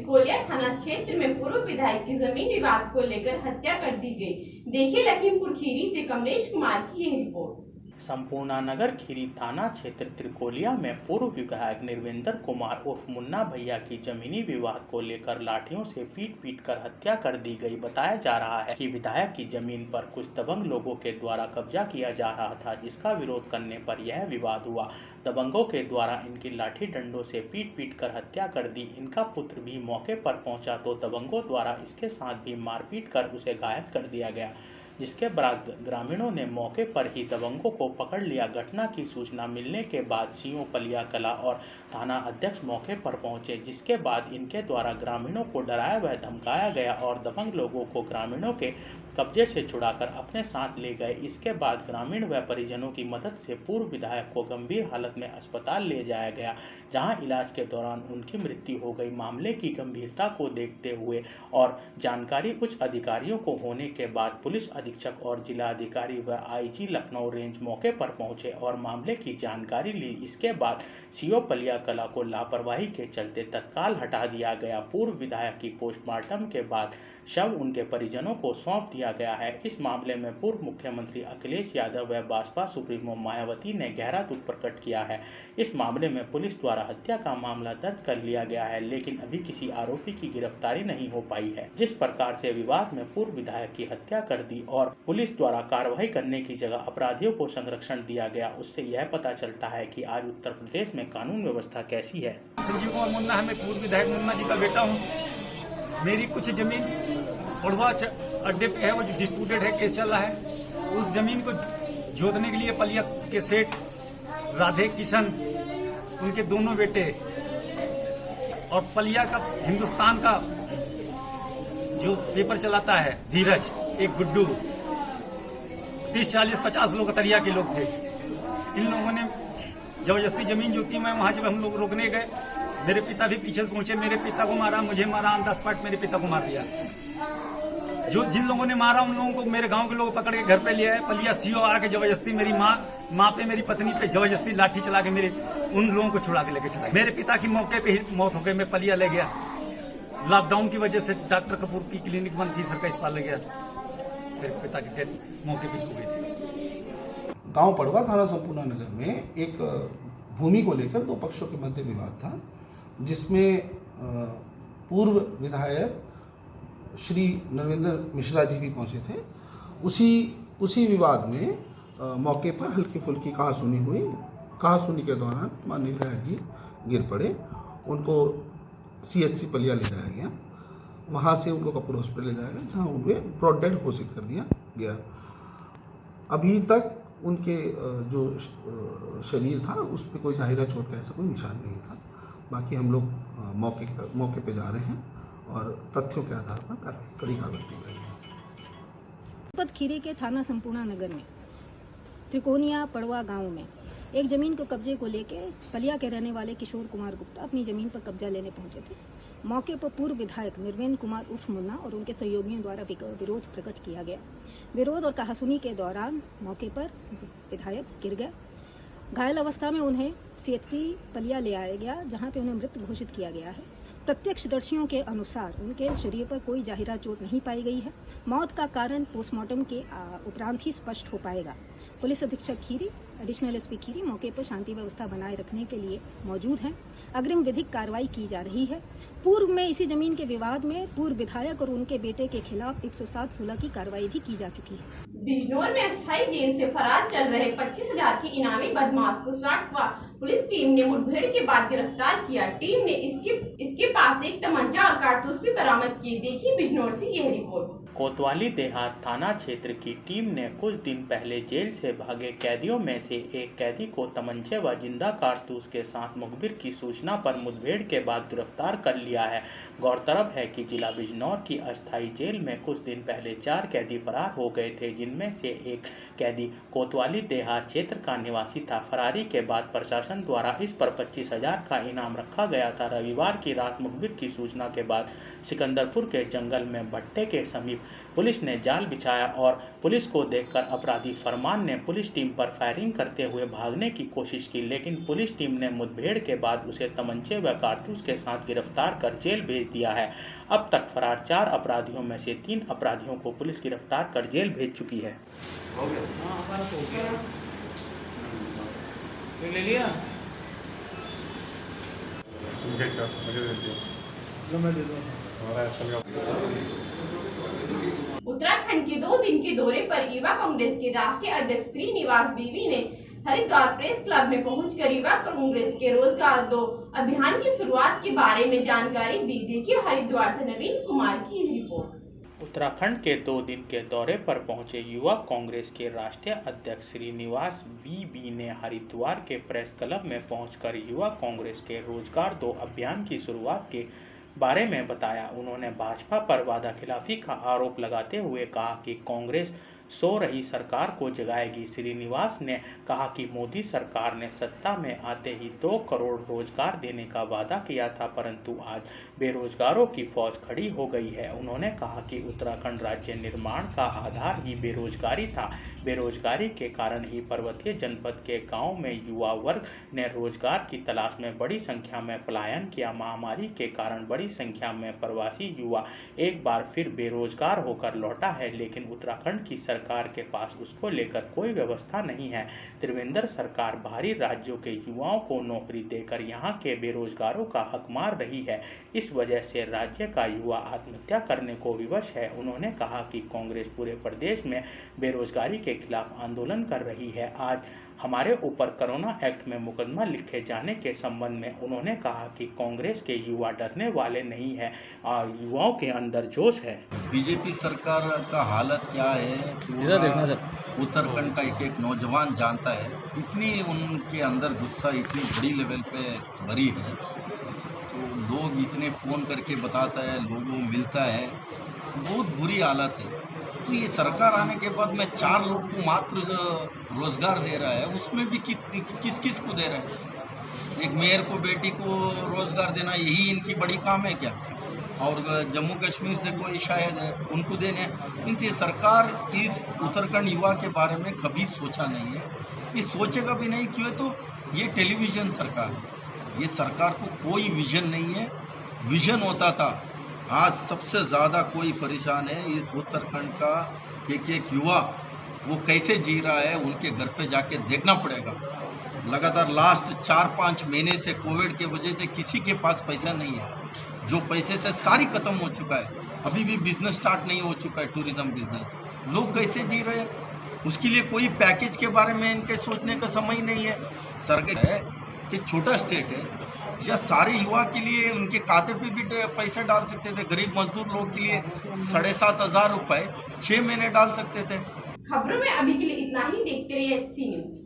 त्रिकोलिया थाना क्षेत्र में पूर्व विधायक की जमीन विवाद को लेकर हत्या कर दी गई। देखिए लखीमपुर खीरी से कमलेश कुमार की यह रिपोर्ट। संपूर्णा नगर खीरी थाना क्षेत्र त्रिकोलिया में पूर्व विधायक निर्वेंद्र कुमार उर्फ मुन्ना भैया की जमीनी विवाद को लेकर लाठियों से पीट कर हत्या कर दी गई। बताया जा रहा है कि विधायक की जमीन पर कुछ दबंग लोगों के द्वारा कब्जा किया जा रहा था, जिसका विरोध करने पर यह विवाद हुआ। दबंगों के द्वारा इनकी लाठी डंडों से पीट कर हत्या कर दी। इनका पुत्र भी मौके पर पहुंचा तो दबंगों द्वारा इसके साथ भी मारपीट कर उसे घायल कर दिया गया, जिसके बाद ग्रामीणों ने मौके पर ही दबंगों को पकड़ लिया। घटना की सूचना मिलने के बाद सीओ पलिया कला और थाना अध्यक्ष मौके पर पहुंचे, जिसके बाद इनके द्वारा ग्रामीणों को डराया व धमकाया गया और दबंग लोगों को ग्रामीणों के कब्जे से छुड़ाकर अपने साथ ले गए। इसके बाद ग्रामीण व परिजनों की मदद से पूर्व विधायक को गंभीर हालत में अस्पताल ले जाया गया, जहां इलाज के दौरान उनकी मृत्यु हो गई। मामले की गंभीरता को देखते हुए और जानकारी उच्च अधिकारियों को होने के बाद पुलिस अधीक्षक और जिलाधिकारी व आईजी लखनऊ रेंज मौके पर पहुंचे और मामले की जानकारी ली। इसके बाद सीओ पलिया कला को लापरवाही के चलते तत्काल हटा दिया गया। पूर्व विधायक की पोस्टमार्टम के बाद शव उनके परिजनों को सौंप दिया गया है। इस मामले में पूर्व मुख्यमंत्री अखिलेश यादव व बसपा सुप्रीमो मायावती ने गहरा दुख प्रकट किया है। इस मामले में पुलिस द्वारा हत्या का मामला दर्ज कर लिया गया है, लेकिन अभी किसी आरोपी की गिरफ्तारी नहीं हो पाई है। जिस प्रकार से विवाद में पूर्व विधायक की हत्या कर दी और पुलिस द्वारा कार्रवाई करने की जगह अपराधियों को संरक्षण दिया गया, उससे यह पता चलता है कि आज उत्तर प्रदेश में कानून व्यवस्था कैसी है। संजीव कुमार मुन्ना है, मैं पूर्व विधायक मुन्ना जी का बेटा हूँ। मेरी कुछ जमीन उड़वा अड्डे पे है, वो जो डिस्प्यूटेड है, केस चल रहा है। उस जमीन को जोतने के लिए पलिया के सेठ राधे किशन, उनके दोनों बेटे और पलिया का हिंदुस्तान का जो पेपर चलाता है धीरज, एक गुड्डू, 30-40-50 लोग अतरिया के लोग थे। इन लोगों ने जबरदस्ती जमीन जोती। मैं वहां जब हम लोग रोकने गए, मेरे पिता भी पीछे से पहुंचे, मेरे पिता को मारा, मुझे मारा, ऑन द स्पॉट मेरे पिता को मार दिया। जो जिन लोगों ने मारा उन लोगों को मेरे गांव के लोग पकड़ के घर पे ले आए। पलिया सीओ आके जबरदस्ती मेरी माँ पे, मेरी पत्नी पे जबरदस्ती लाठी चला के मेरे उन लोगों को छुड़ा के लेके चला। मेरे पिता की मौके पे ही मौत हो गई। मैं पलिया ले गया, लॉकडाउन की वजह से डॉक्टर कपूर की क्लिनिक बंद थी, सरकारी अस्पताल ले गया। मेरे पिता की डेथ मौके पर हो गई थी। गांव पड़वा थाना संपूर्णा नगर में एक भूमि को लेकर दो पक्षों के मध्य विवाद था, जिसमें पूर्व विधायक श्री नरेंद्र मिश्रा जी भी पहुंचे थे। उसी विवाद में मौके पर हल्की फुल्की कहासुनी हुई। कहासुनी के दौरान माननीय विधायक जी गिर पड़े। उनको CHC पलिया ले जाया गया। वहां से उनको कपूर हॉस्पिटल ले जाया गया, जहां उन्हें ब्रॉड डेड घोषित कर दिया गया। अभी तक उनके जो शरीर था उस पर कोई जाहिरा चोट का ऐसा कोई निशान नहीं था। बाकी हम लोग मौके पे जा रहे हैं और तथ्यों के आधार पर कड़ी कार्रवाई की जाएगी। खीरी के थाना संपूर्णा नगर में त्रिकोनिया पड़वा गांव में एक जमीन को कब्जे को लेके पलिया के रहने वाले किशोर कुमार गुप्ता अपनी जमीन पर कब्जा लेने पहुंचे थे। मौके पर पूर्व विधायक निर्वेंद्र कुमार उर्फ मुन्ना और उनके सहयोगियों द्वारा विरोध प्रकट किया गया। विरोध और कहासुनी के दौरान मौके पर विधायक गिर गए। घायल अवस्था में उन्हें CHC पलिया ले आया गया, जहां पे उन्हें मृत घोषित किया गया है। प्रत्यक्षदर्शियों के अनुसार उनके शरीर पर कोई जाहिरा चोट नहीं पाई गई है। मौत का कारण पोस्टमार्टम के उपरांत ही स्पष्ट हो पाएगा। पुलिस अधीक्षक खीरी, एडिशनल SP खीरी मौके पर शांति व्यवस्था बनाए रखने के लिए मौजूद हैं। अग्रिम विधिक कार्रवाई की जा रही है। पूर्व में इसी जमीन के विवाद में पूर्व विधायक और उनके बेटे के खिलाफ 107-16 की कार्रवाई भी की जा चुकी है। बिजनौर में अस्थायी जेल से फरार चल रहे 25,000 के इनामी बदमाश को SWAT पुलिस टीम ने मुठभेड़ के बाद गिरफ्तार किया। टीम ने इसके पास एक तमंचा और कारतूस भी बरामद किए। देखिए बिजनौर से यह रिपोर्ट। कोतवाली देहात थाना क्षेत्र की टीम ने कुछ दिन पहले जेल से भागे कैदियों में से एक कैदी को तमंचे व जिंदा कारतूस के साथ मुखबिर की सूचना पर मुठभेड़ के बाद गिरफ्तार कर लिया है। गौरतलब है कि जिला बिजनौर की अस्थायी जेल में कुछ दिन पहले 4 कैदी फरार हो गए थे, जिनमें से एक कैदी कोतवाली देहात क्षेत्र का निवासी था। फरारी के बाद प्रशासन द्वारा इस पर 25,000 का इनाम रखा गया था। रविवार की रात मुखबिर की सूचना के बाद सिकंदरपुर के जंगल में भट्टे के समीप पुलिस ने जाल बिछाया और पुलिस को देखकर अपराधी फरमान ने पुलिस टीम पर फायरिंग करते हुए भागने की कोशिश की, लेकिन पुलिस टीम ने मुठभेड़ के बाद उसे तमंचे व कारतूस के साथ गिरफ्तार कर जेल भेज दिया है। अब तक फरार 4 अपराधियों में से 3 अपराधियों को पुलिस गिरफ्तार कर जेल भेज चुकी है। ले लिया उत्तराखंड के 2 दिन के दौरे पर युवा कांग्रेस के राष्ट्रीय अध्यक्ष श्रीनिवास बीवी ने हरिद्वार प्रेस क्लब में पहुंचकर युवा कांग्रेस के रोजगार 2 अभियान की शुरुआत के बारे में जानकारी दी। देखिए हरिद्वार से नवीन कुमार की रिपोर्ट। उत्तराखंड के 2 दिन के दौरे पर पहुंचे युवा कांग्रेस के राष्ट्रीय अध्यक्ष श्रीनिवास बीवी ने हरिद्वार के प्रेस क्लब में पहुंचकर युवा कांग्रेस के रोजगार 2 अभियान की शुरुआत के बारे में बताया। उन्होंने भाजपा पर वादाखिलाफी का आरोप लगाते हुए कहा कि कांग्रेस सो रही सरकार को जगाएगी। श्रीनिवास ने कहा कि मोदी सरकार ने सत्ता में आते ही 2 करोड़ रोजगार देने का वादा किया था, परंतु आज बेरोजगारों की फौज खड़ी हो गई है। उन्होंने कहा कि उत्तराखंड राज्य निर्माण का आधार ही बेरोजगारी था। बेरोजगारी के कारण ही पर्वतीय जनपद के गाँव में युवा वर्ग ने रोजगार की तलाश में बड़ी संख्या में पलायन किया। महामारी के कारण बड़ी संख्या में प्रवासी युवा एक बार फिर बेरोजगार होकर लौटा है, लेकिन उत्तराखंड की सरकार के पास उसको लेकर कोई व्यवस्था नहीं है। त्रिवेंद्र सरकार बाहरी राज्यों के युवाओं को नौकरी देकर यहाँ के बेरोजगारों का हक मार रही है। इस वजह से राज्य का युवा आत्महत्या करने को विवश है। उन्होंने कहा कि कांग्रेस पूरे प्रदेश में बेरोजगारी के खिलाफ आंदोलन कर रही है। आज हमारे ऊपर कोरोना एक्ट में मुकदमा लिखे जाने के संबंध में उन्होंने कहा कि कांग्रेस के युवा डरने वाले नहीं है और युवाओं के अंदर जोश है। बीजेपी सरकार का हालत क्या है उत्तराखंड का एक नौजवान जानता है। इतनी उनके अंदर गुस्सा इतनी बड़ी लेवल पे भरी है, तो लोग इतने फ़ोन करके बताता है, लोगों मिलता है, बहुत बुरी हालत है। तो ये सरकार आने के बाद में 4 लोग को मात्र रोजगार दे रहा है, उसमें भी किस किस को दे रहा है? एक मेयर को बेटी को रोजगार देना यही इनकी बड़ी काम है क्या? और जम्मू कश्मीर से कोई शायद उनको देने। इनसे सरकार इस उत्तराखंड युवा के बारे में कभी सोचा नहीं है, ये सोचेगा भी नहीं। क्यों? तो ये टेलीविज़न सरकार है, ये सरकार को कोई विजन नहीं है। विजन होता था। आज सबसे ज़्यादा कोई परेशान है इस उत्तराखंड का एक युवा, वो कैसे जी रहा है उनके घर पे जाके देखना पड़ेगा। लगातार लास्ट 4-5 महीने से कोविड के वजह से किसी के पास पैसा नहीं है, जो पैसे थे सारी खत्म हो चुका है। अभी भी बिजनेस स्टार्ट नहीं हो चुका है, टूरिज्म बिजनेस। लोग कैसे जी रहे हैं उसके लिए कोई पैकेज के बारे में इनके सोचने का समय नहीं है। सरकार है कि छोटा स्टेट है, या सारे युवा के लिए उनके खाते पे भी पैसा डाल सकते थे। गरीब मजदूर लोग के लिए 7,500 रुपये 6 महीने डाल सकते थे। खबरों में अभी के लिए इतना ही। देखते रहिए HC न्यूज़।